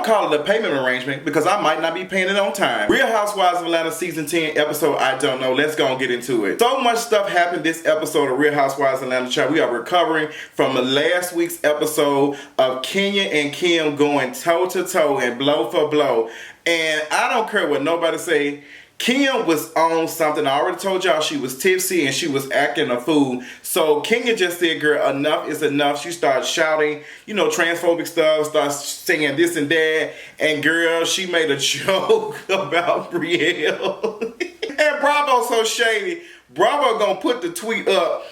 call it a payment arrangement because I might not be paying it on time. Real Housewives of Atlanta season 10 episode I don't know. Let's go and get into it. So much stuff happened this episode of Real Housewives of Atlanta. Child. We are recovering from last week's episode of Kenya and Kim going toe to toe and blow for blow. And I don't care what nobody say. Kim was on something. I already told y'all she was tipsy and she was acting a fool. So Kenya just said, girl, enough is enough. She started shouting, transphobic stuff, started saying this and that. And girl, she made a joke about Brielle. And Bravo so shady. Bravo gonna put the tweet up.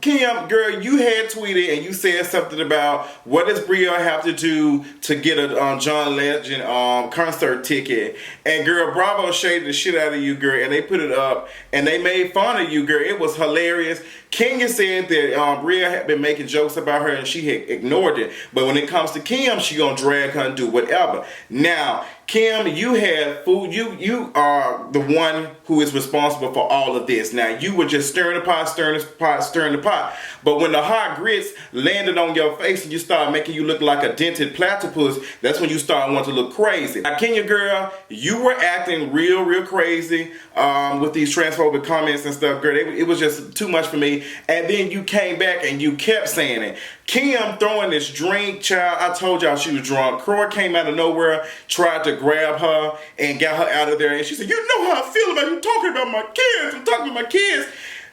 Kim, girl, you had tweeted and you said something about what does Brielle have to do to get a John Legend concert ticket. And girl, Bravo shaded the shit out of you, girl, and they put it up and they made fun of you, girl. It was hilarious. Kenya said that Brielle had been making jokes about her and she had ignored it. But when it comes to Kim, she gonna drag her and do whatever. Now, Kim, you had food. You are the one who is responsible for all of this. Now, you were just stirring the pot. But when the hot grits landed on your face and you started making you look like a dented platypus, that's when you started wanting to look crazy. Now, Kenya, girl, you were acting real crazy with these transphobic comments and stuff, girl. It was just too much for me. And then you came back and you kept saying it. Kim throwing this drink, child. I told y'all she was drunk. Croy came out of nowhere, tried to grab her and got her out of there. And she said, you know how I feel about you talking about my kids. I'm talking about my kids.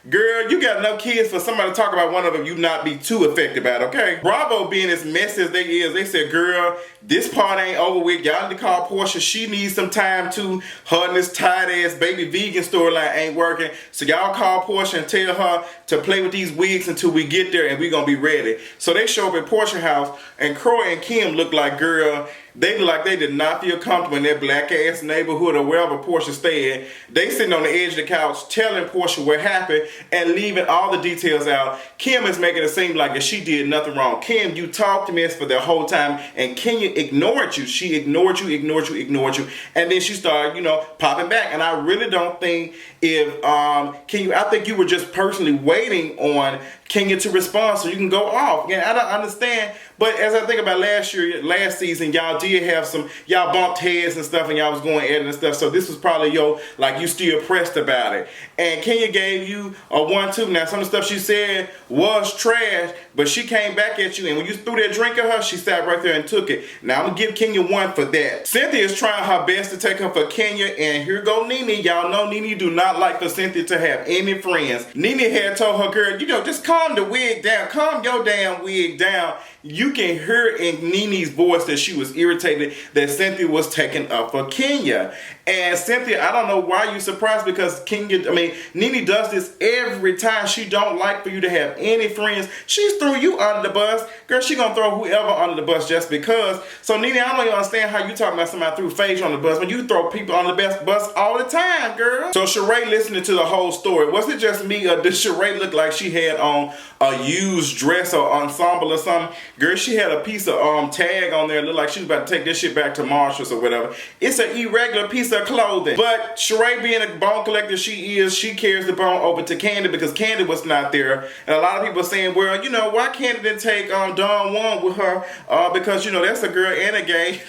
Girl, you got enough kids for somebody to talk about one of them, you not be too affected about it, okay? Bravo being as messy as they is, they said, girl, this part ain't over with. Y'all need to call Porsha. She needs some time too. Her and this tight-ass baby vegan storyline ain't working. So y'all call Porsha and tell her to play with these wigs until we get there and we gonna be ready. So they show up at Porsha house and Croy and Kim look like, girl, they look like they did not feel comfortable in that black-ass neighborhood or wherever Porsha stayed. They sitting on the edge of the couch telling Porsha what happened and leaving all the details out. Kim is making it seem like she did nothing wrong. Kim, you talked to me for the whole time and Kenya ignored you. She ignored you. And then she started, popping back. And I really don't think I think you were just personally waiting on Kenya to respond so you can go off. Yeah, I don't understand. But as I think about last season, y'all did have y'all bumped heads and stuff and y'all was going at it and stuff. So this was probably you still pressed about it. And Kenya gave you a 1-2. Now some of the stuff she said was trash, but she came back at you and when you threw that drink at her, she sat right there and took it. Now I'm gonna give Kenya 1 for that. Cynthia is trying her best to take her for Kenya and here go NeNe. Y'all know NeNe do not like for Cynthia to have any friends. NeNe had told her, girl, just calm the wig down. Calm your damn wig down. You can hear in NeNe's voice that she was irritated that Cynthia was taking up for Kenya. And Cynthia, I don't know why you surprised because NeNe does this every time. She don't like for you to have any friends. She's threw you under the bus. Girl, she gonna throw whoever under the bus just because. So NeNe, I don't even understand how you talking about somebody threw Phage on the bus when you throw people on the bus all the time, girl. So Sheree listening to the whole story. Was it just me or did Sheree look like she had on a used dress or ensemble or something? Girl, she had a piece of tag on there. It looked like she was about to take this shit back to Marshall's or whatever. It's an irregular piece of clothing. But Sheree being a bone collector she is, she carries the bone over to Candy because Candy was not there. And a lot of people are saying, well, why Candy didn't take Don Juan with her? Because, that's a girl and a gay.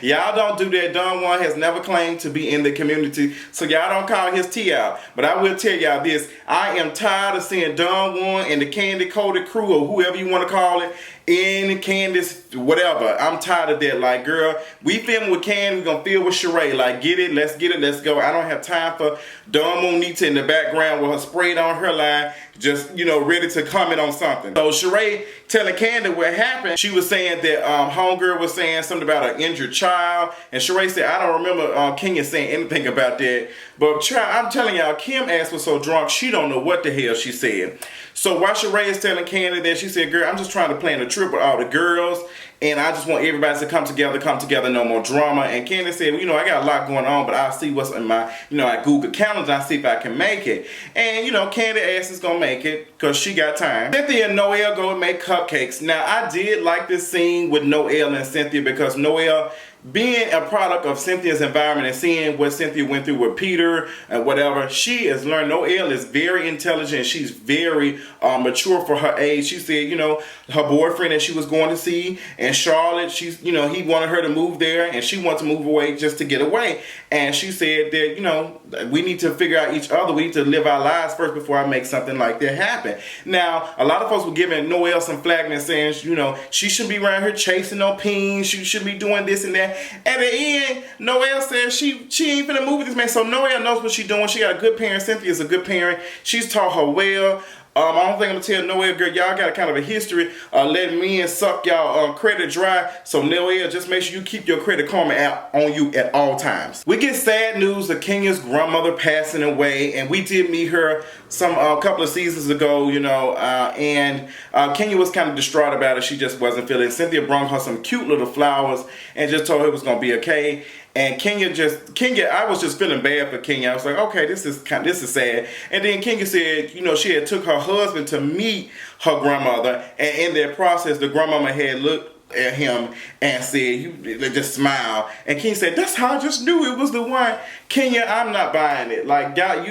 Y'all don't do that. Don Juan has never claimed to be in the community, so y'all don't call his tea out. But I will tell y'all this, I am tired of seeing Don Juan and the Candy Coded crew or whoever you want to call it in Candace, whatever. I'm tired of that. Like, girl, we filming with Candy, we gonna film with Sheree. Like, get it, let's go. I don't have time for Don Monita in the background with her sprayed on her line, just, ready to comment on something. So Sheree telling Candy what happened, she was saying that homegirl was saying something about an injured child, and Sheree said, I don't remember Kenya saying anything about that. But child, I'm telling y'all, Kim ass was so drunk, she don't know what the hell she said. So while Sheree is telling Candy that, she said, girl, I'm just trying to plan a trip with all the girls, and I just want everybody to come together, no more drama. And Candy said, well, I got a lot going on, but I'll see what's in my, I Google Calendar, I'll see if I can make it. And, Candy ass is gonna make it, because she got time. Cynthia and Noelle go and make cupcakes. Now, I did like this scene with Noelle and Cynthia, because Noelle being a product of Cynthia's environment and seeing what Cynthia went through with Peter and whatever, she has learned. Noelle is very intelligent. She's very mature for her age. She said, her boyfriend that she was going to see in Charlotte, he wanted her to move there, and she wanted to move away just to get away. And she said that, we need to figure out each other. We need to live our lives first before I make something like that happen. Now, a lot of folks were giving Noelle some flack and saying, she shouldn't be around here chasing no peens. She shouldn't be doing this and that. At the end, Noelle says she ain't finna move with this man. So Noelle knows what she's doing. She got a good parent. Cynthia's a good parent. She's taught her well. I don't think I'm gonna tell Noelle, girl, y'all got a kind of a history letting men suck y'all credit dry. So Noelle, just make sure you keep your credit karma out on you at all times. We get sad news of Kenya's grandmother passing away, and we did meet her a couple of seasons ago, and Kenya was kind of distraught about it. She just wasn't feeling it. Cynthia brought her some cute little flowers and just told her it was gonna be okay. And Kenya, I was just feeling bad for Kenya. I was like, okay, this is sad. And then Kenya said, she had took her husband to meet her grandmother, and in that process, the grandmama had looked at him and said, just smile. And Kenya said, that's how I just knew it was the one. Kenya, I'm not buying it. Like, God,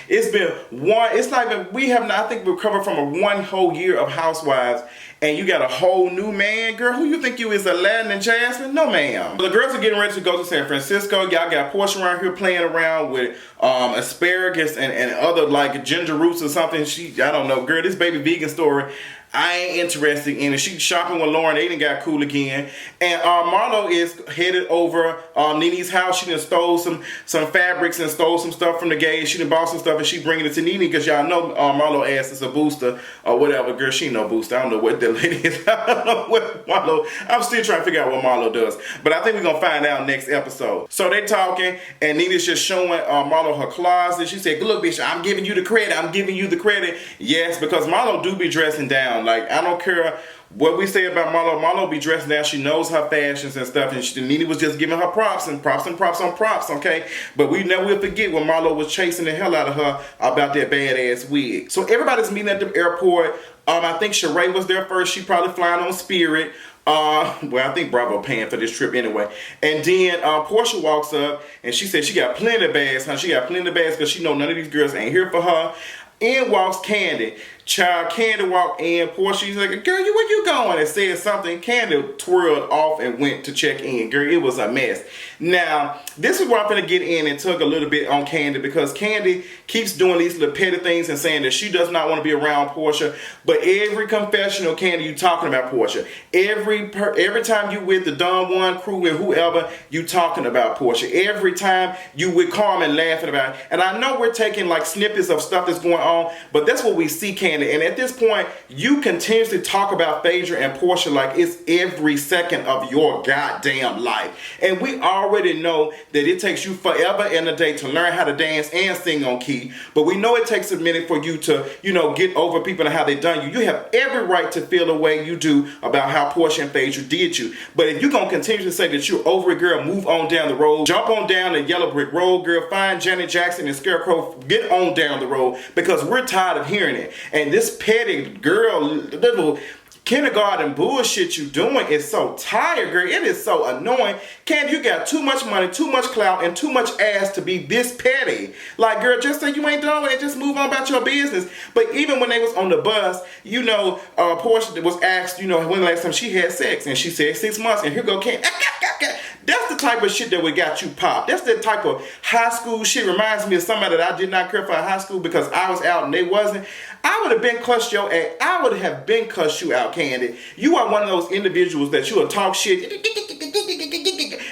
it's been I think we've recovered from a one whole year of Housewives, and you got a whole new man, girl. Who you think you is, Aladdin and Jasmine? No, ma'am. The girls are getting ready to go to San Francisco. Y'all got Porsha around here playing around with asparagus and other like ginger roots or something. I don't know, girl. This baby vegan story, I ain't interested in it. She's shopping with Lauren. They done got cool again. And Marlo is headed over NeNe's house. She done stole some fabrics and stole some stuff from the gays. She done bought some stuff and she bringing it to NeNe because y'all know Marlo ass is a booster or whatever. Girl, she no booster. I don't know what that lady is. I don't know what Marlo. I'm still trying to figure out what Marlo does. But I think we're going to find out next episode. So they talking and NeNe's just showing Marlo her closet. She said, look, bitch, I'm giving you the credit. I'm giving you the credit. Yes, because Marlo do be dressing down. Like, I don't care what we say about Marlo. Marlo be dressed down. She knows her fashions and stuff. And NeNe was just giving her props and props on props, okay? But we never will forget when Marlo was chasing the hell out of her about that badass wig. So everybody's meeting at the airport. I think Sheree was there first. She probably flying on Spirit. I think Bravo paying for this trip anyway. And then Porsha walks up and she said she got plenty of bags, huh? She got plenty of bags because she know none of these girls ain't here for her. In walks Candy. Child, Candy walked in. Portia's like, girl, where you going? And said something. Candy twirled off and went to check in. Girl, it was a mess. Now, this is where I'm going to get in and tug a little bit on Candy because Candy keeps doing these little petty things and saying that she does not want to be around Porsha. But every confessional, Candy, you talking about Porsha. Every time you with the Don Juan crew and whoever, you talking about Porsha. Every time you with Carmen laughing about it. And I know we're taking like snippets of stuff that's going on, but that's what we see, Candy. And at this point, you continuously talk about Phaedra and Porsha like it's every second of your goddamn life. And we already know that it takes you forever and a day to learn how to dance and sing on key. But we know it takes a minute for you to, get over people and how they done you. You have every right to feel the way you do about how Porsha and Phaedra did you. But if you're going to continue to say that you're over it, girl, move on down the road. Jump on down the yellow brick road, girl. Find Janet Jackson and Scarecrow. Get on down the road because we're tired of hearing it. And this petty girl, little kindergarten bullshit you doing is so tired, girl. It is so annoying. Candy, you got too much money, too much clout, and too much ass to be this petty. Like, girl, just say you ain't done with it. Just move on about your business. But even when they was on the bus, Porsha was asked, when the last time she had sex, and she said 6 months, and here go Candy. That's the type of shit that would got you popped. That's the type of high school shit. Reminds me of somebody that I did not care for in high school because I was out and they wasn't. I would have been cussed your ass. I would have been cussed you out, Candy. You are one of those individuals that you will talk shit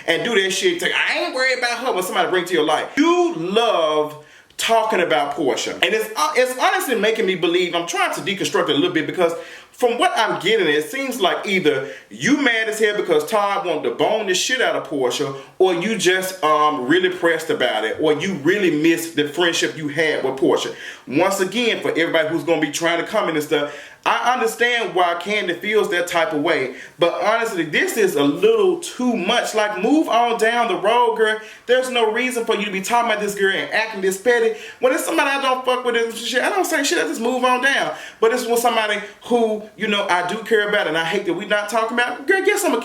and do that shit. I ain't worried about her when somebody brings to your life. You love talking about Porsha. And it's honestly making me believe, I'm trying to deconstruct it a little bit because from what I'm getting, it seems like either you mad as hell because Todd wanted to bone the shit out of Porsha, or you just really pressed about it, or you really missed the friendship you had with Porsha. Once again, for everybody who's going to be trying to comment and stuff, I understand why Candy feels that type of way, but honestly, this is a little too much. Like, move on down the road, girl. There's no reason for you to be talking about this girl and acting this petty. When it's somebody I don't fuck with and shit, I don't say shit, I just move on down. But it's with somebody who, you know, I do care about and I hate that we not talking about. Girl, guess I'm gonna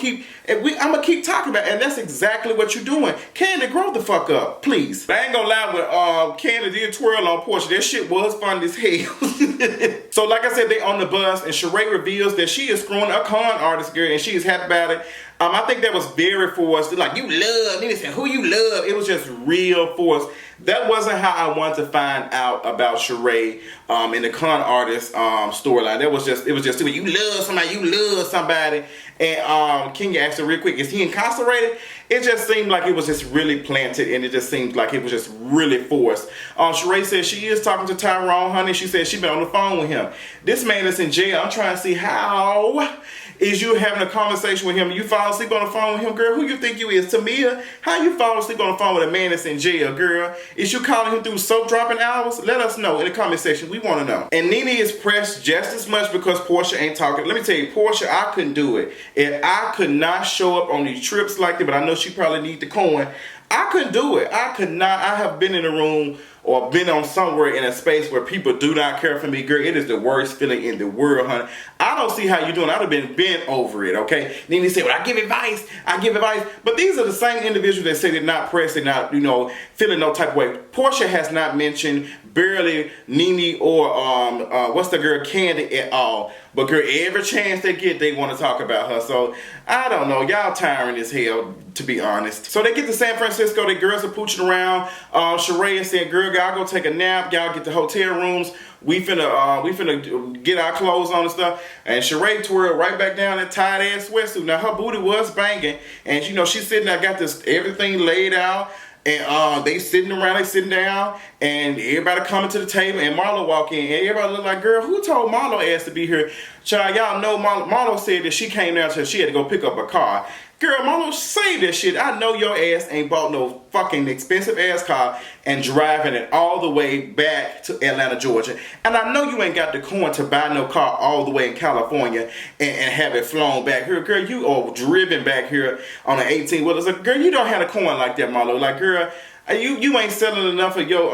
keep talking about it. And that's exactly what you're doing. Candy, grow the fuck up, please. I ain't gonna lie, when Candy did twirl on Porsha, that shit was fun as hell. So like I said, they on the bus and Sheree reveals that she is screwing a con artist, girl, and she is happy about it. I think that was very forced. Like, you love, NeNe said, who you love? It was just real forced. That wasn't how I wanted to find out about Sheree in the con artist storyline. It was just stupid. You love somebody. And Kenya asked her real quick, is he incarcerated? It just seemed like it was just really planted, and it just seemed like it was just really forced. Sheree said she is talking to Tyrone, honey. She said she been on the phone with him. This man is in jail. I'm trying to see how is you having a conversation with him. You fall asleep on the phone with him, girl. Who you think you is? Tamia? How you fall asleep on the phone with a man that's in jail, girl? Is you calling him through soap dropping hours? Let us know in the comment section. We want to know. And NeNe is pressed just as much because Porsha ain't talking. Let me tell you, Porsha, I couldn't do it. And I could not show up on these trips like that, but I know she probably need the coin. I couldn't do it. I could not. I have been in a room or been on somewhere in a space where people do not care for me, girl. It is the worst feeling in the world, honey. I don't see how you doing. I'd have been bent over it, okay? NeNe said, well, I give advice. But these are the same individuals that say they're not pressed, they're not, you know, feeling no type of way. Porsha has not mentioned barely NeNe or what's the girl, Candy at all. But girl, every chance they get, they want to talk about her. So I don't know, y'all tiring as hell, to be honest. So they get to San Francisco. The girls are pooching around. Sheree said, girl, y'all go take a nap. Y'all get the hotel rooms. We finna get our clothes on and stuff. And Sheree twirled right back down that tight ass sweatsuit. Now her booty was banging, and you know she's sitting there, got this everything laid out. And they sitting around, they sitting down, and everybody coming to the table, and Marlo walk in, and everybody look like, girl, who told Marlo ass to be here? Child, y'all know Marlo said that she came down, so she had to go pick up a car. Girl, Marlo, save that shit. I know your ass ain't bought no fucking expensive ass car and driving it all the way back to Atlanta, Georgia. And I know you ain't got the coin to buy no car all the way in California and have it flown back here. Girl, you are driven back here on an 18-wheeler. So, girl, you don't have a coin like that, Marlo. Like, girl, you ain't selling enough of your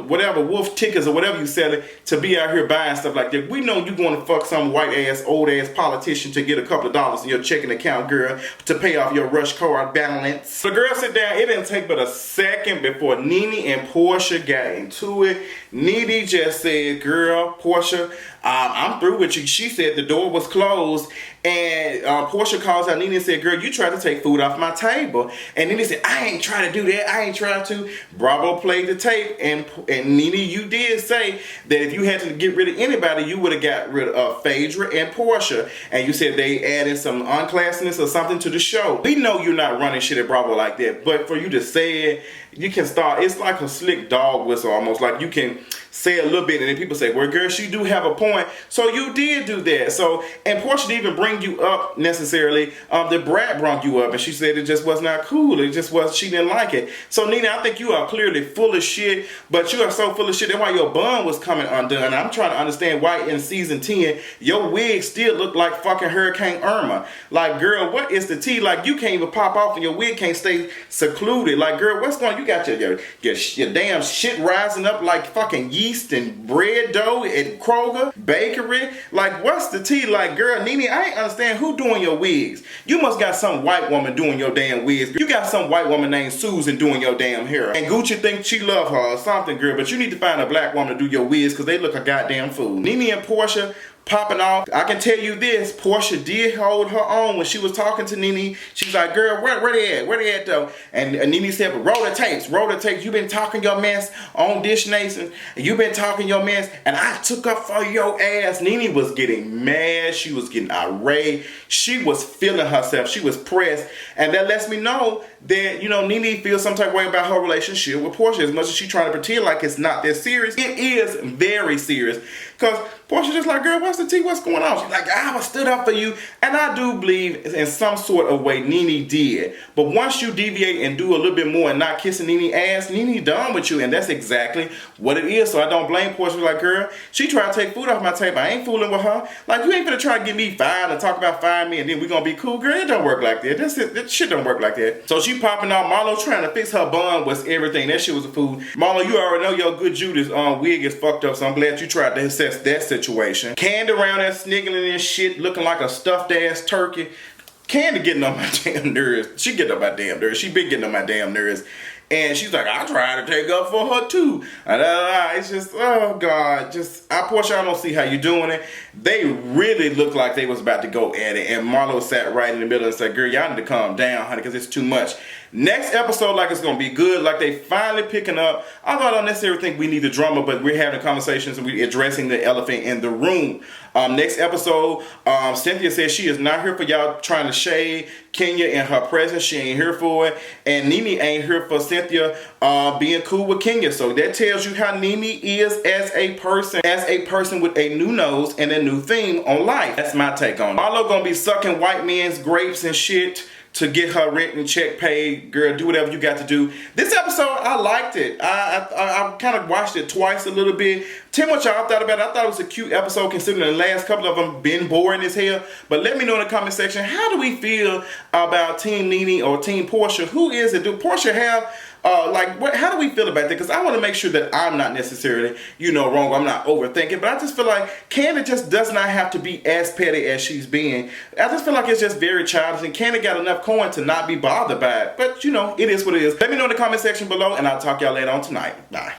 whatever wolf tickets or whatever you selling to be out here buying stuff like that. We know you going to fuck some white ass old ass politician to get a couple of dollars in your checking account, girl, to pay off your rush card balance. The girl sit down. It didn't take but a second before NeNe and Porsha got into it. NeNe just said, girl, Porsha, I'm through with you. She said the door was closed. And Porsha calls out NeNe and said, girl, you tried to take food off my table. And NeNe said, I ain't trying to do that. I ain't trying to. Bravo played the tape. And NeNe, you did say that if you had to get rid of anybody, you would have got rid of Phaedra and Porsha. And you said they added some unclassiness or something to the show. We know you're not running shit at Bravo like that. But for you to say it, you can start, it's like a slick dog whistle almost. Like you can say a little bit and then people say, well, girl, she do have a point. So you did do that. So, and Porsha didn't even bring you up necessarily. The brat brought you up and she said it just was not cool. It just was, she didn't like it. So NeNe, I think you are clearly full of shit, but you are so full of shit. That's why your bun was coming undone. I'm trying to understand why in season 10, your wig still looked like fucking Hurricane Irma. Like, girl, what is the tea? Like, you can't even pop off and your wig can't stay secluded. Like, girl, what's going on? You got your damn shit rising up like fucking yeast and bread dough at Kroger bakery. Like, what's the tea? Like, girl, NeNe, I ain't understand who doing your wigs. You must got some white woman doing your damn wigs. You got some white woman named Susan doing your damn hair. And Gucci thinks she love her or something, girl. But you need to find a black woman to do your wigs because they look a goddamn fool. NeNe and Porsha popping off. I can tell you this, Porsha did hold her own when she was talking to NeNe. She's like, girl, where they at? Where they at though? And NeNe said, but roll the tapes. You been talking your mess on Dish Nation. You been talking your mess. And I took up for your ass. NeNe was getting mad. She was getting irate. She was feeling herself. She was pressed. And that lets me know that, you know, NeNe feels some type of way about her relationship with Porsha. As much as she trying to pretend like it's not that serious, it is very serious. Because Porsha just like, girl, what's the tea? What's going on? She's like, I stood up for you. And I do believe in some sort of way NeNe did. But once you deviate and do a little bit more and not kissing NeNe ass, NeNe done with you. And that's exactly what it is. So I don't blame Porsha. Like, girl, she tried to take food off my table. I ain't fooling with her. Like, you ain't gonna try to get me fired and talk about firing me and then we gonna be cool. Girl, it don't work like that. That shit don't work like that. So she popping out. Marlo trying to fix her bun was everything. That shit was a food. Marlo, you already know your good Judas wig is fucked up. So I'm glad you tried to assess that situation. Candy around there sniggling and shit, looking like a stuffed ass turkey. Candy getting on my damn nerves. She getting on my damn nerves. She been getting on my damn nerves. And she's like, I tried to take up for her too. It's just, oh God, Porsha, I don't see how you doing it. They really looked like they was about to go at it. And Marlo sat right in the middle and said, girl, y'all need to calm down, honey, because it's too much. Next episode, like, it's going to be good. Like, they finally picking up. Although I don't necessarily think we need the drama, but we're having conversations and we're addressing the elephant in the room. Next episode, Cynthia says she is not here for y'all trying to shade Kenya in her presence. She ain't here for it. And NeNe ain't here for Cynthia being cool with Kenya. So that tells you how NeNe is as a person with a new nose and a new theme on life. That's my take on it. Marlo gonna be sucking white men's grapes and shit to get her rent and check paid. Girl, do whatever you got to do. This episode, I liked it. I kind of watched it twice a little bit. Tell me what y'all thought about it. I thought it was a cute episode considering the last couple of them been boring as hell. But let me know in the comment section, how do we feel about Team NeNe or Team Porsha? Who is it? Do Porsha have... how do we feel about that? Because I want to make sure that I'm not necessarily, wrong. I'm not overthinking. But I just feel like Candy just does not have to be as petty as she's being. I just feel like it's just very childish. And Candy got enough coin to not be bothered by it. But, it is what it is. Let me know in the comment section below. And I'll talk y'all later on tonight. Bye.